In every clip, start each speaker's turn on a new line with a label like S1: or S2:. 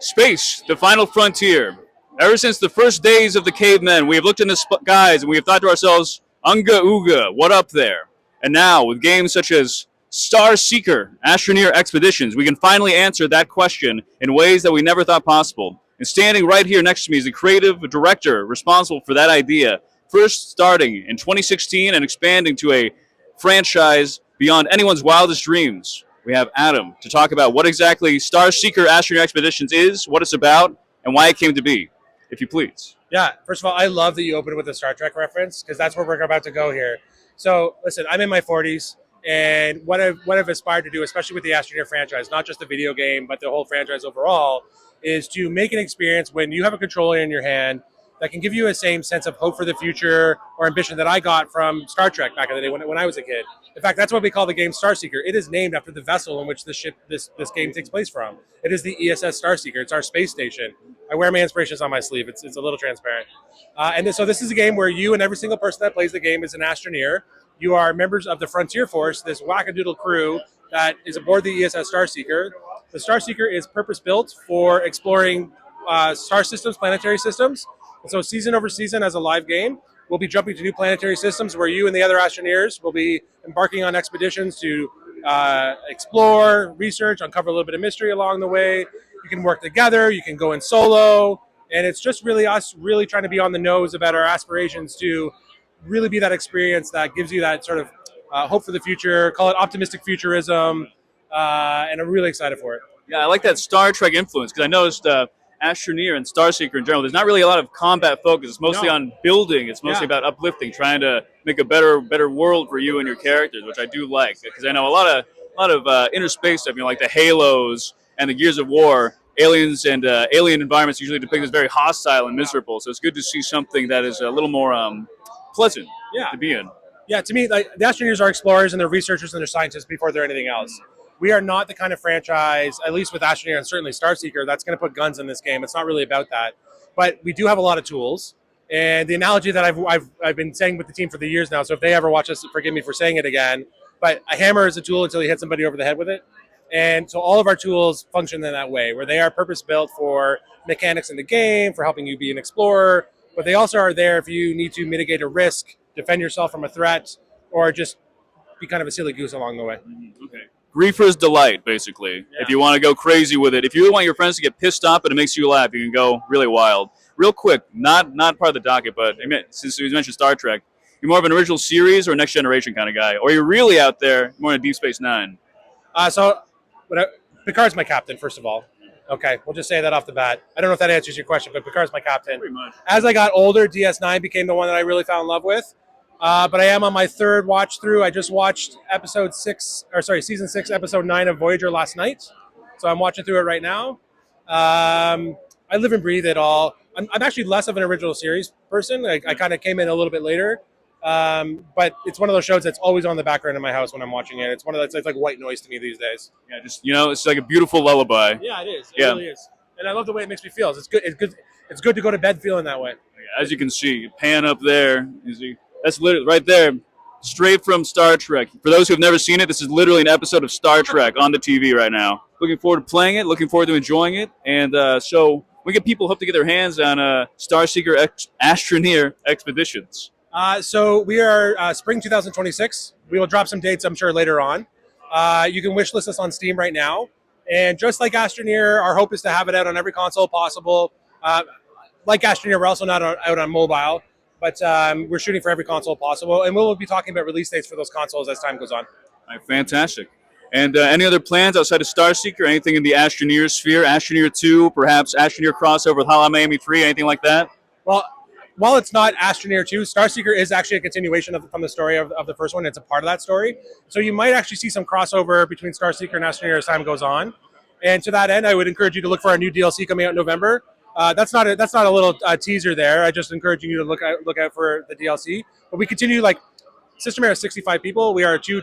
S1: Space, the final frontier. Ever since the first days of the cavemen, we have looked in the skies and we have thought to ourselves, Unga Ooga, what up there? And now, with games such as Starseeker, Astroneer Expeditions, we can finally answer that question in ways that we never thought possible. And standing right here next to me is the creative director responsible for that idea, first starting in 2016 and expanding to a franchise beyond anyone's wildest dreams. We have Adam to talk about what exactly Starseeker Astroneer Expeditions is, what it's about, and why it came to be, if you please.
S2: Yeah, first of all, I love that you opened with a Star Trek reference because that's where we're about to go here. So, listen, I'm in my 40s, and what I've aspired to do, especially with the Astroneer franchise, not just the video game, but the whole franchise overall, is to make an experience when you have a controller in your hand that can give you a same sense of hope for the future or ambition that I got from Star Trek back in the day when I was a kid. In fact, that's what we call the game Starseeker. It is named after the vessel in which this game takes place from. It is the ESS Starseeker. It's our space station. I wear my inspirations on my sleeve. It's a little transparent. So this is a game where you and every single person that plays the game is an Astroneer. You are members of the Frontier Force, this wackadoodle crew that is aboard the ESS Starseeker. The Starseeker is purpose-built for exploring star systems, planetary systems. And so season over season as a live game, we'll be jumping to new planetary systems where you and the other Astroneers will be embarking on expeditions to explore, research, uncover a little bit of mystery along the way. You can work together, you can go in solo, and it's just really us really trying to be on the nose about our aspirations to really be that experience that gives you that sort of hope for the future, call it optimistic futurism, and I'm really excited for it.
S1: Yeah, I like that Star Trek influence because I noticed Astroneer and Starseeker in general, there's not really a lot of combat focus. It's mostly on building. It's mostly about uplifting, trying to make a better world for you and your characters, which I do like because I know a lot of inner space stuff, like the Halos and the Gears of War. Aliens and alien environments usually depicted as very hostile and miserable. So it's good to see something that is a little more pleasant to be in.
S2: Yeah, to me, like the Astroneers are explorers and they're researchers and they're scientists before they're anything else. We are not the kind of franchise, at least with Astroneer and certainly Starseeker, that's going to put guns in this game. It's not really about that. But we do have a lot of tools. And the analogy that I've been saying with the team for the years now, so if they ever watch us, forgive me for saying it again, but a hammer is a tool until you hit somebody over the head with it. And so all of our tools function in that way, where they are purpose-built for mechanics in the game, for helping you be an explorer, but they also are there if you need to mitigate a risk, defend yourself from a threat, or just be kind of a silly goose along the way.
S1: Okay. Griefer's delight, basically. Yeah. If you want to go crazy with it. If you really want your friends to get pissed off but it makes you laugh, you can go really wild. Real quick, not part of the docket, but since we mentioned Star Trek, you're more of an original series or next generation kind of guy? Or you're really out there, more in Deep Space Nine?
S2: Picard's my captain, first of all. Okay, we'll just say that off the bat. I don't know if that answers your question, but Picard's my captain.
S1: Pretty much.
S2: As I got older, DS9 became the one that I really fell in love with. But I am on my third watch through. I just watched season 6, episode 9 of Voyager last night. So I'm watching through it right now. I live and breathe it all. I'm actually less of an original series person. I kind of came in a little bit later. But it's one of those shows that's always on the background in my house when I'm watching it. It's it's like white noise to me these days.
S1: Yeah, just it's like a beautiful lullaby.
S2: Yeah, it is. It really is. And I love the way it makes me feel. It's good. It's good to go to bed feeling that way.
S1: As you can see, pan up there. That's literally right there, straight from Star Trek. For those who have never seen it, this is literally an episode of Star Trek on the TV right now. Looking forward to playing it, looking forward to enjoying it. And so we get people hope to get their hands on Starseeker Astroneer Expeditions.
S2: So we are spring 2026. We will drop some dates, I'm sure, later on. You can wishlist us on Steam right now. And just like Astroneer, our hope is to have it out on every console possible. Like Astroneer, we're also not out on mobile. But we're shooting for every console possible, and we'll be talking about release dates for those consoles as time goes on.
S1: All right, fantastic. And any other plans outside of Starseeker? Anything in the Astroneer sphere? Astroneer 2, perhaps Astroneer crossover with Hotline Miami 3, anything like that?
S2: Well, while it's not Astroneer 2, Starseeker is actually a continuation from the story of the first one. It's a part of that story. So you might actually see some crossover between Starseeker and Astroneer as time goes on. And to that end, I would encourage you to look for our new DLC coming out in November. That's not a little teaser there. I just encouraging you to look out for the DLC. But we continue, like, Systemair is 65 people. We are a two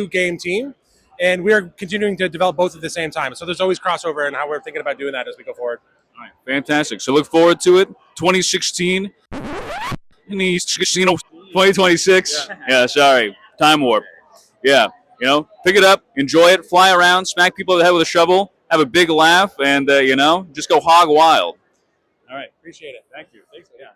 S2: game team, and we are continuing to develop both at the same time. So there's always crossover in how we're thinking about doing that as we go forward.
S1: All right, fantastic. So look forward to it. 2016, 2026. Yeah, sorry, time warp. Yeah, pick it up, enjoy it, fly around, smack people in the head with a shovel. have a big laugh, and just go hog wild.
S2: All right, appreciate it.
S1: Thank you. Thanks. Yeah.